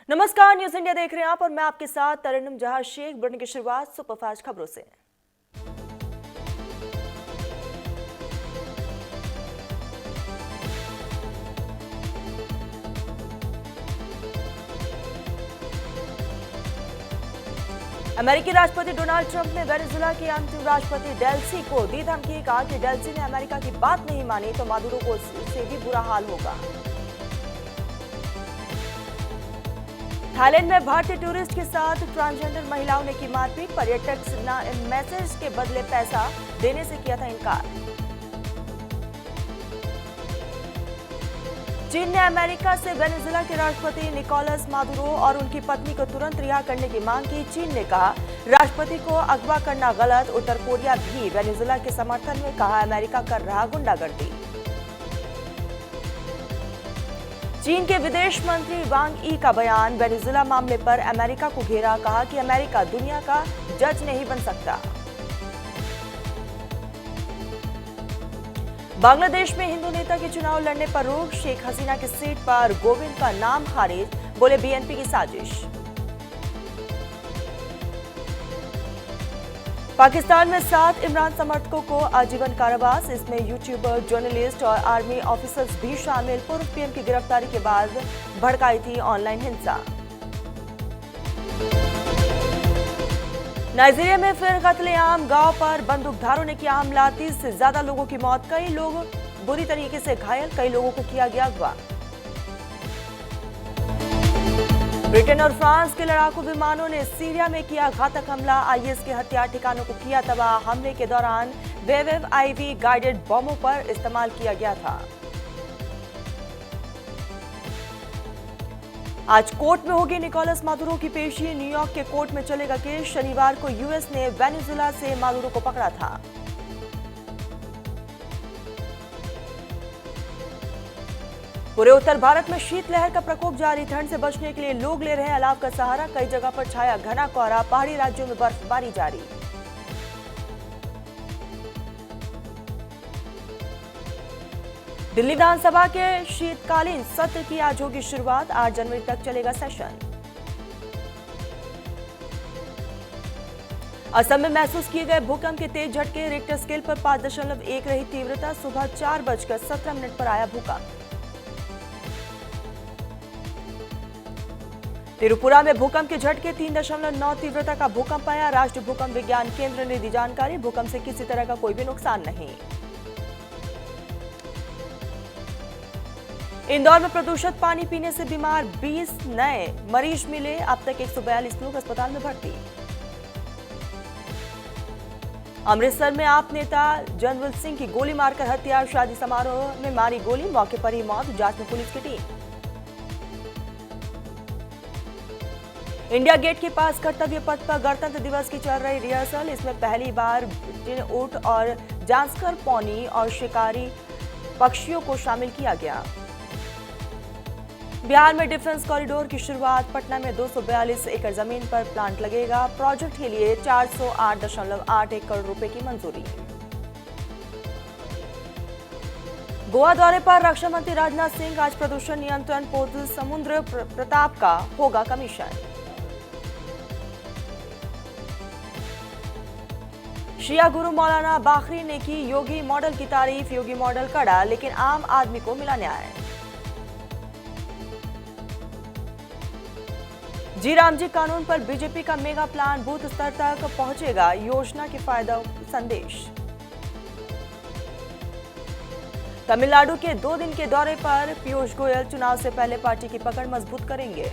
नमस्कार, news India देख रहे हैं आप और मैं आपके साथ तरन्नुम जहां शेख। बुलेटिन की शुरुआत सुपरफास्ट खबरों से। अमेरिकी राष्ट्रपति डोनाल्ड ट्रंप ने वेनेजुएला के अंतिम राष्ट्रपति डेल्सी को दी धमकी। कहा कि डेल्सी ने अमेरिका की बात नहीं मानी तो मादुरो को से भी बुरा हाल होगा। थाईलैंड में भारतीय टूरिस्ट के साथ ट्रांसजेंडर महिलाओं ने की मारपीट। पर्यटक मैसेज के बदले पैसा देने से किया था इनकार। चीन ने अमेरिका से वेनेजुएला के राष्ट्रपति निकोलस मादुरो और उनकी पत्नी को तुरंत रिहा करने की मांग की। चीन ने कहा राष्ट्रपति को अगवा करना गलत। उत्तर कोरिया भी वेनेजुएला के समर्थन में। कहा अमेरिका कर रहा गुंडागर्दी। चीन के विदेश मंत्री वांग यी का बयान। वेनेजुएला मामले पर अमेरिका को घेरा। कहा कि अमेरिका दुनिया का जज नहीं बन सकता। बांग्लादेश में हिंदू नेता के चुनाव लड़ने पर रोक। शेख हसीना की सीट पर गोविंद का नाम खारिज। बोले बीएनपी की साजिश। पाकिस्तान में 7 इमरान समर्थकों को आजीवन कारावास। इसमें यूट्यूबर, जर्नलिस्ट और आर्मी ऑफिसर्स भी शामिल। पूर्व पीएम की गिरफ्तारी के बाद भड़काई थी ऑनलाइन हिंसा। नाइजीरिया में फिर कत्लेआम। गांव पर बंदूकधारों ने किया हमला। 30 से ज्यादा लोगों की मौत। कई लोग बुरी तरीके से घायल। कई लोगों को किया गया अगवा। ब्रिटेन और फ्रांस के लड़ाकू विमानों ने सीरिया में किया घातक हमला। आईएस के हथियार ठिकानों को किया तबाह। हमले के दौरान वेव गाइडेड बमों पर इस्तेमाल किया गया था। आज कोर्ट में होगी निकोलस मादुरो की पेशी। न्यूयॉर्क के कोर्ट में चलेगा केस। शनिवार को यूएस ने वेनेजुएला से मादुरो को पकड़ा था। पूरे उत्तर भारत में शीतलहर का प्रकोप जारी। ठंड से बचने के लिए लोग ले रहे हैं अलाव का सहारा। कई जगह पर छाया घना कोहरा। पहाड़ी राज्यों में बर्फबारी जारी। दिल्ली विधानसभा के शीतकालीन सत्र की आज होगी शुरुआत। 8 जनवरी तक चलेगा सेशन। असम में महसूस किए गए भूकंप के तेज झटके। रिक्टर स्केल पर 5.1 रही तीव्रता। सुबह 4:17 पर आया भूकंप। त्रिपुरा में भूकंप के झटके। 3.9 तीव्रता का भूकंप आया। राष्ट्रीय भूकंप विज्ञान केंद्र ने दी जानकारी। भूकंप से किसी तरह का कोई भी नुकसान नहीं। इंदौर में प्रदूषित पानी पीने से बीमार 20 नए मरीज मिले। अब तक 142 लोग अस्पताल में भर्ती। अमृतसर में आप नेता जनरल सिंह की गोली मारकर हत्या। शादी समारोह में मारी गोली। मौके पर ही मौत। जांच में पुलिस की टीम। इंडिया गेट के पास कर्तव्य पथ पर गणतंत्र दिवस की चल रही रिहर्सल। इसमें पहली बार ऊंट और जांस्कर पौनी और शिकारी पक्षियों को शामिल किया गया। बिहार में डिफेंस कॉरिडोर की शुरुआत। पटना में 242 एकड़ जमीन पर प्लांट लगेगा। प्रोजेक्ट के लिए 408.8 करोड़ रुपए की मंजूरी। गोवा दौरे पर रक्षा मंत्री राजनाथ सिंह। आज प्रदूषण नियंत्रण पोर्टल समुद्र प्रताप का होगा कमीशन। शिया गुरु मौलाना बाखरी ने की योगी मॉडल की तारीफ। योगी मॉडल कड़ा लेकिन आम आदमी को मिला न्याय। जी राम जी कानून पर बीजेपी का मेगा प्लान बूथ स्तर तक पहुंचेगा। योजना के फायदा संदेश। तमिलनाडु के 2 दिन के दौरे पर पीयूष गोयल। चुनाव से पहले पार्टी की पकड़ मजबूत करेंगे।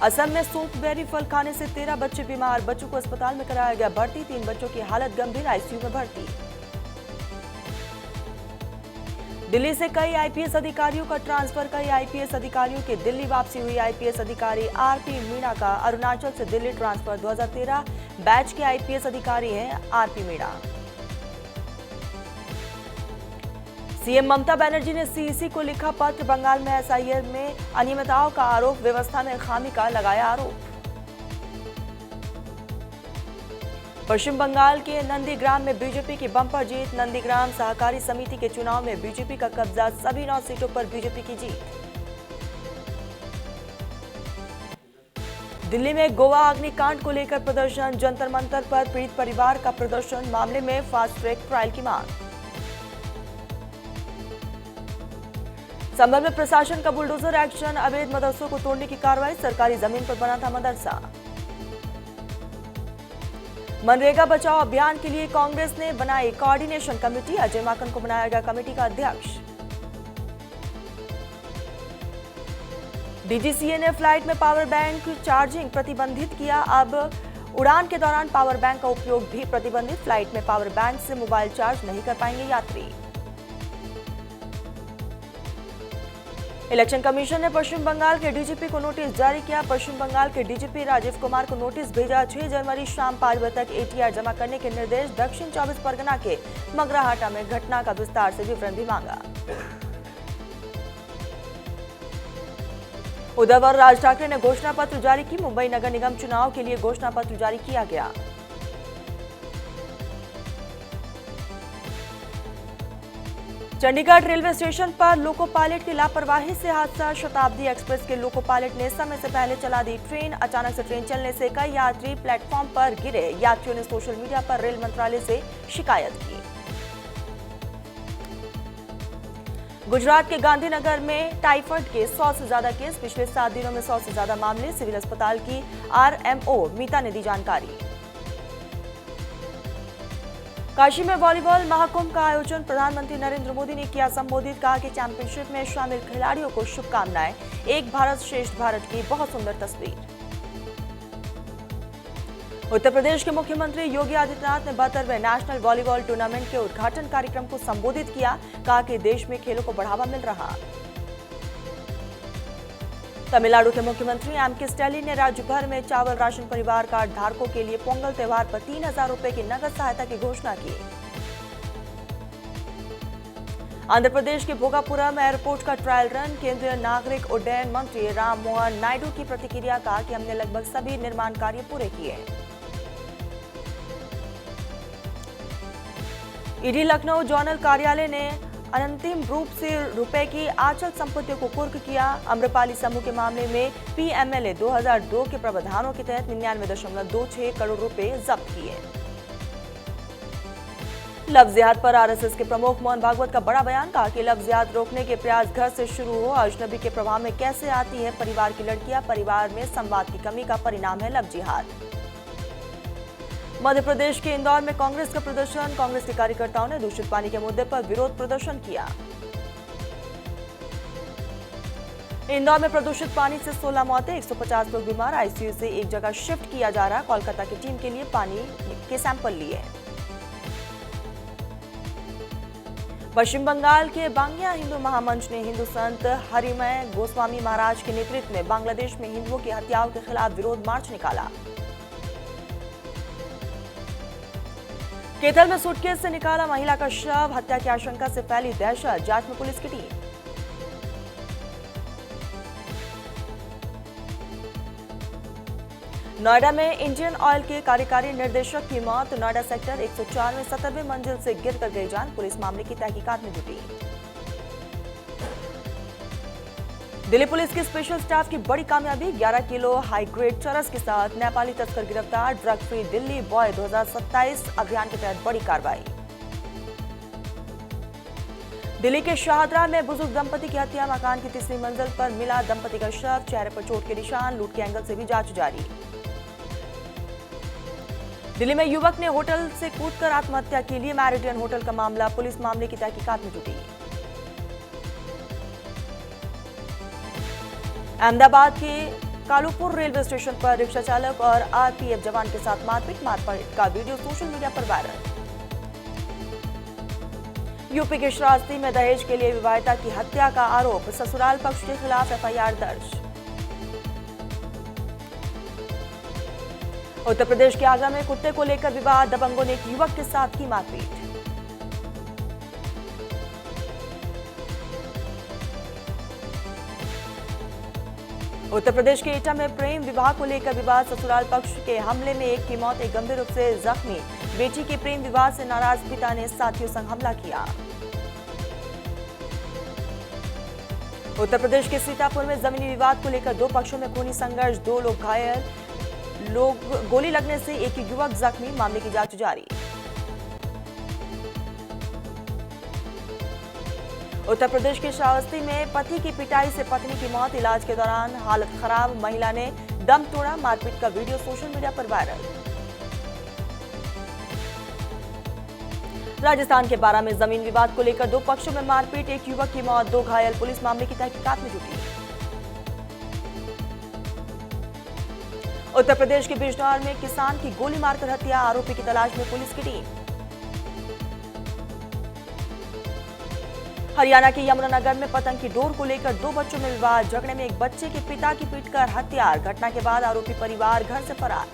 असम में सूपबेरी फल खाने से 13 बच्चे बीमार। बच्चों को अस्पताल में कराया गया भर्ती। 3 बच्चों की हालत गंभीर। आईसीयू में भर्ती। दिल्ली से कई आईपीएस अधिकारियों का ट्रांसफर। कई आईपीएस अधिकारियों की दिल्ली वापसी हुई। आईपीएस अधिकारी आरपी मीणा का अरुणाचल से दिल्ली ट्रांसफर। 2013 बैच के आईपीएस अधिकारी हैं आरपी मीणा। सीएम ममता बनर्जी ने सीईसी को लिखा पत्र। बंगाल में एसआईआर में अनियमितताओं का आरोप। व्यवस्था में खामी का लगाया आरोप। पश्चिम बंगाल के नंदीग्राम में बीजेपी की बम्पर जीत। नंदीग्राम सहकारी समिति के चुनाव में बीजेपी का कब्जा, सभी 9 सीटों पर बीजेपी की जीत। दिल्ली में गोवा अग्निकांड को लेकर प्रदर्शन। जंतर मंतर पर पीड़ित परिवार का प्रदर्शन, मामले में फास्ट ट्रैक ट्रायल की मांग। संभल में प्रशासन का बुलडोजर एक्शन, अवैध मदरसों को तोड़ने की कार्रवाई। सरकारी जमीन पर बना था मदरसा। मनरेगा बचाओ अभियान के लिए कांग्रेस ने बनाई कोऑर्डिनेशन कमेटी। अजय माकन को बनाया गया कमेटी का अध्यक्ष। डीजीसीए ने फ्लाइट में पावर बैंक चार्जिंग प्रतिबंधित किया। अब उड़ान के दौरान पावर बैंक का उपयोग भी प्रतिबंधित। फ्लाइट में पावर बैंक से मोबाइल चार्ज नहीं कर पाएंगे यात्री। इलेक्शन कमीशन ने पश्चिम बंगाल के डीजीपी को नोटिस जारी किया। पश्चिम बंगाल के डीजीपी राजीव कुमार को नोटिस भेजा। 6 जनवरी शाम 5 बजे तक एटीआर जमा करने के निर्देश। दक्षिण 24 परगना के मगराहाटा में घटना का विस्तार से विवरण भी मांगा। उद्धव और राज ठाकरे ने घोषणा पत्र जारी की। मुंबई नगर निगम चुनाव के लिए घोषणा पत्र जारी किया गया। चंडीगढ़ रेलवे स्टेशन पर लोको पायलट की लापरवाही से हादसा। शताब्दी एक्सप्रेस के लोको पायलट ने समय से पहले चला दी ट्रेन। अचानक से ट्रेन चलने से कई यात्री प्लेटफॉर्म पर गिरे। यात्रियों ने सोशल मीडिया पर रेल मंत्रालय से शिकायत की। गुजरात के गांधीनगर में टाइफाइड के 100 से ज्यादा केस। पिछले 7 दिनों में 100 से ज्यादा मामले। सिविल अस्पताल की आरएमओ मीता ने दी जानकारी। काशी में वॉलीबॉल महाकुंभ का आयोजन। प्रधानमंत्री नरेंद्र मोदी ने किया संबोधित। कहा कि चैंपियनशिप में शामिल खिलाड़ियों को शुभकामनाएं। एक भारत श्रेष्ठ भारत की बहुत सुंदर तस्वीर। उत्तर प्रदेश के मुख्यमंत्री योगी आदित्यनाथ ने 72वें नेशनल वॉलीबॉल टूर्नामेंट के उद्घाटन कार्यक्रम को संबोधित किया। कहा कि देश में खेलों को बढ़ावा मिल रहा। तमिलनाडु के मुख्यमंत्री एम.के. स्टैलिन ने राज्य भर में चावल राशन परिवार कार्ड धारकों के लिए पोंगल त्योहार पर 3,000 रुपए की नगद सहायता की घोषणा की। आंध्र प्रदेश के भोगापुरम एयरपोर्ट का ट्रायल रन। केंद्रीय नागरिक उड्डयन मंत्री राम मोहन नायडू की प्रतिक्रिया। कहा कि हमने लगभग सभी निर्माण कार्य पूरे किए। ईडी लखनऊ जोनल कार्यालय ने अनंतिम रूप से रुपए की आचल संपत्तियों को कुर्क किया। अम्रपाली समूह के मामले में पीएमएलए 2002 के प्रावधानों के तहत 99.26 करोड़ रुपए जब्त किए। लव जिहाद पर आरएसएस के प्रमुख मोहन भागवत का बड़ा बयान। कहा कि लव जिहाद रोकने के प्रयास घर से शुरू हो। अजनबी के प्रभाव में कैसे आती है परिवार की लड़कियां। परिवार में संवाद की कमी का परिणाम है लव जिहाद। मध्य प्रदेश के इंदौर में कांग्रेस का प्रदर्शन। कांग्रेस के कार्यकर्ताओं ने दूषित पानी के मुद्दे पर विरोध प्रदर्शन किया। इंदौर में प्रदूषित पानी से 16 मौतें, 150 लोग बीमार। आईसीयू से एक जगह शिफ्ट किया जा रहा। कोलकाता की टीम के लिए पानी के सैंपल लिए। पश्चिम बंगाल के बांग्या हिंदू महामंच ने हिंदू संत हरिमय गोस्वामी महाराज के नेतृत्व में बांग्लादेश में हिंदुओं की हत्याओं के खिलाफ विरोध मार्च निकाला। केतल में सूटकेस से निकाला महिला का शव। हत्या की आशंका से फैली दहशत। जांच में पुलिस की टीम। नोएडा में इंडियन ऑयल के कार्यकारी निर्देशक की मौत। नोएडा सेक्टर 104 में 17वें मंजिल से गिरकर गई जान। पुलिस मामले की तहकीकात में जुटी। दिल्ली पुलिस की स्पेशल स्टाफ की बड़ी कामयाबी। 11 किलो हाई ग्रेड चरस के साथ नेपाली तस्कर गिरफ्तार। ड्रग फ्री दिल्ली बॉय 2027 अभियान के तहत बड़ी कार्रवाई। दिल्ली के शाहदरा में बुजुर्ग दंपति की हत्या। मकान की तीसरी मंजिल पर मिला दंपति का शव। चेहरे पर चोट के निशान। लूट के एंगल से भी जांच जारी। दिल्ली में युवक ने होटल से कूदकर आत्महत्या की। लिए मैरिडियन होटल का मामला। पुलिस मामले की तहकीकात में जुटी। अहमदाबाद के कालूपुर रेलवे स्टेशन पर रिक्शा चालक और आरपीएफ जवान के साथ मारपीट का वीडियो सोशल मीडिया पर वायरल। यूपी के श्रावस्ती में दहेज के लिए विवाहिता की हत्या का आरोप। ससुराल पक्ष के खिलाफ एफआईआर दर्ज। उत्तर प्रदेश के आगरा में कुत्ते को लेकर विवाद। दबंगों ने एक युवक के साथ की मारपीट। उत्तर प्रदेश के एटा में प्रेम विवाह को लेकर विवाद, ससुराल पक्ष के हमले में एक की मौत, एक गंभीर रूप से जख्मी। बेटी के प्रेम विवाह से नाराज पिता ने साथियों संग हमला किया। उत्तर प्रदेश के सीतापुर में जमीनी विवाद को लेकर दो पक्षों में खूनी संघर्ष, 2 लोग घायल, गोली लगने से एक युवक जख्मी। मामले की जांच जारी। उत्तर प्रदेश के श्रावस्ती में पति की पिटाई से पत्नी की मौत, इलाज के दौरान हालत खराब, महिला ने दम तोड़ा। मारपीट का वीडियो सोशल मीडिया पर वायरल। राजस्थान के बारां में जमीन विवाद को लेकर दो पक्षों में मारपीट, एक युवक की मौत, 2 घायल। पुलिस मामले की तहकीकात में जुटी। उत्तर प्रदेश के बिजनौर में किसान की गोली मारकर हत्या, आरोपी की तलाश में पुलिस की टीम। हरियाणा के यमुनानगर में पतंग की डोर को लेकर 2 बच्चों में विवाद, झगड़े में एक बच्चे के पिता की पीटकर हत्या। घटना के बाद आरोपी परिवार घर से फरार।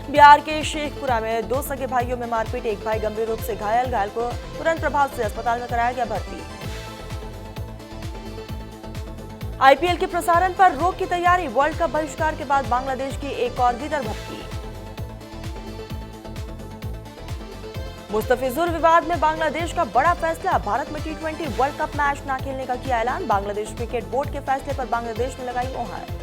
बिहार के शेखपुरा में 2 सगे भाइयों में मारपीट, एक भाई गंभीर रूप से घायल, घायल को तुरंत प्रभाव से अस्पताल में कराया गया भर्ती। आईपीएल के प्रसारण पर रोक की तैयारी, वर्ल्ड कप बहिष्कार के बाद बांग्लादेश की एक और गिदर भटकी। मुस्तफिजुर विवाद में बांग्लादेश का बड़ा फैसला, भारत में T20 वर्ल्ड कप मैच न खेलने का किया ऐलान। बांग्लादेश क्रिकेट बोर्ड के फैसले पर बांग्लादेश ने लगाई मोहर।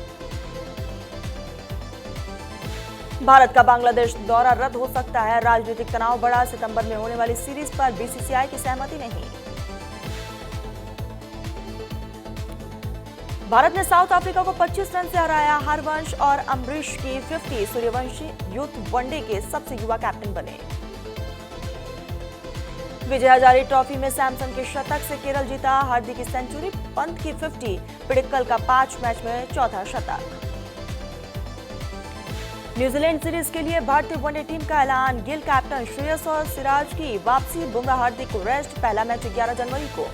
भारत का बांग्लादेश दौरा रद्द हो सकता है, राजनीतिक तनाव बढ़ा, सितंबर में होने वाली सीरीज पर बीसीसीआई की सहमति नहीं। भारत ने साउथ अफ्रीका को 25 रन से हराया, हरवंश और अमरीश की 50, सूर्यवंशी यूथ वनडे के सबसे युवा कैप्टन बने। विजय हजारे ट्रॉफी में सैमसन के शतक से केरल जीता, हार्दिक की सेंचुरी, पंत की 50, पिडिक्कल का 5 मैच में चौथा शतक। न्यूजीलैंड सीरीज के लिए भारतीय वनडे टीम का ऐलान, गिल कैप्टन, श्रेयस और सिराज की वापसी, बुमराह हार्दिक को रेस्ट, पहला मैच 11 जनवरी को।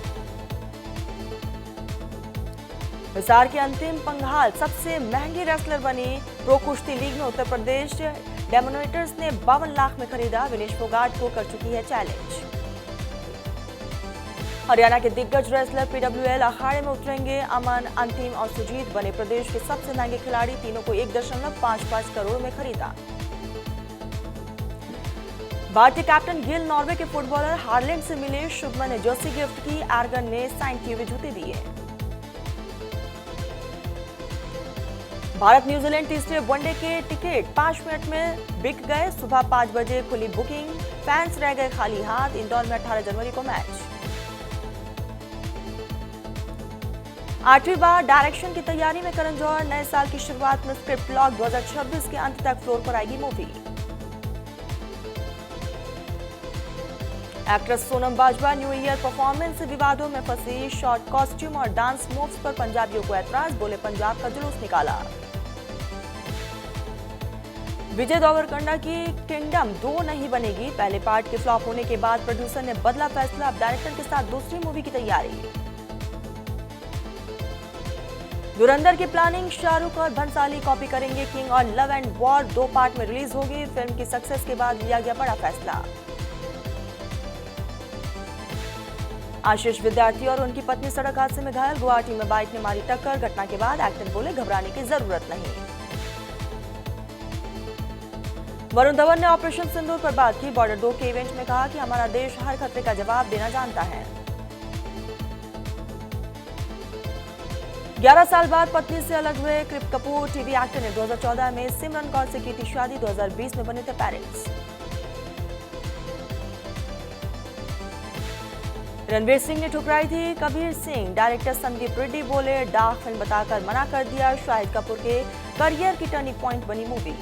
हिसार के अंतिम पंघाल सबसे महंगी रेसलर बनी, प्रो कुश्ती लीग में उत्तर प्रदेश डेमोनेटर्स ने 52 लाख में खरीदा, विनेश फोगाट को कर चुकी है चैलेंज। हरियाणा के दिग्गज रेसलर पीडब्ल्यूएल अखाड़े में उतरेंगे, अमन, अंतिम और सुजीत बने प्रदेश के सबसे महंगे खिलाड़ी, तीनों को 1.55 करोड़ में खरीदा। भारतीय कैप्टन गिल नॉर्वे के फुटबॉलर हार्लैंड से मिले, शुभमन ने जर्सी गिफ्ट की, एर्गन ने साइन किए हुए जूते दिए। भारत न्यूजीलैंड तीसरे वनडे के टिकट 5 मिनट में बिक गए, सुबह 5 बजे खुली बुकिंग, फैंस रह गए खाली हाथ। इंदौर में 18 जनवरी को मैच। 8वीं बार डायरेक्शन की तैयारी में करण जौहर, नए साल की शुरुआत में स्क्रिप्ट लॉक, 2026 के अंत तक फ्लोर पर आएगी movie. Actress Sonam Bajwa new year performance से विवादों में फंसी, शॉर्ट कॉस्ट्यूम और डांस मूव्स पर पंजाबियों को ऐतराज, बोले पंजाब का जुलूस निकाला। विजय देवरकोंडा की किंगडम 2 नहीं बनेगी, पहले पार्ट के फ्लॉप होने के बाद प्रोड्यूसर ने बदला फैसला, अब डायरेक्टर के साथ दूसरी मूवी की तैयारी। धुरंधर की प्लानिंग, शाहरुख और भंसाली कॉपी करेंगे किंग और लव एंड वॉर 2 पार्ट में रिलीज होगी, फिल्म की सक्सेस के बाद लिया गया बड़ा फैसला। आशीष विद्यार्थी और उनकी पत्नी सड़क हादसे में घायल, गुवाहाटी में बाइक ने मारी टक्कर, घटना के बाद एक्टर बोले घबराने की जरूरत नहीं। वरुण धवन ने ऑपरेशन सिंदूर पर बात की, बॉर्डर 2 के इवेंट में कहा कि हमारा देश हर खतरे का जवाब देना जानता है। 11 साल बाद पत्नी से अलग हुए कृप कपूर, टीवी एक्टर ने 2014 में सिमरन कौर से की थी शादी, 2020 में बने थे पेरेंट्स। रणवीर सिंह ने ठुकराई थी कबीर सिंह, डायरेक्टर संदीप रेड्डी बोले डार्क फिल्म बताकर मना कर दिया, शाहिद कपूर के करियर की टर्निंग पॉइंट बनी मूवी।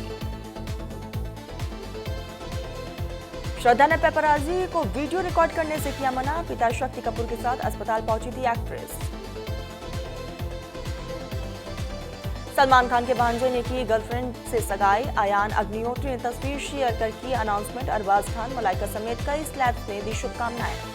श्रद्धा ने पेपराजी को वीडियो रिकॉर्ड करने से किया मना, पिता शक्ति कपूर के साथ अस्पताल पहुंची थी एक्ट्रेस। सलमान खान के भांजे ने की गर्लफ्रेंड से सगाई, अयान अग्निहोत्री ने तस्वीर शेयर कर की अनाउंसमेंट, अरबाज खान, मलाइका समेत कई सेलेब्स ने दी शुभकामनाएं।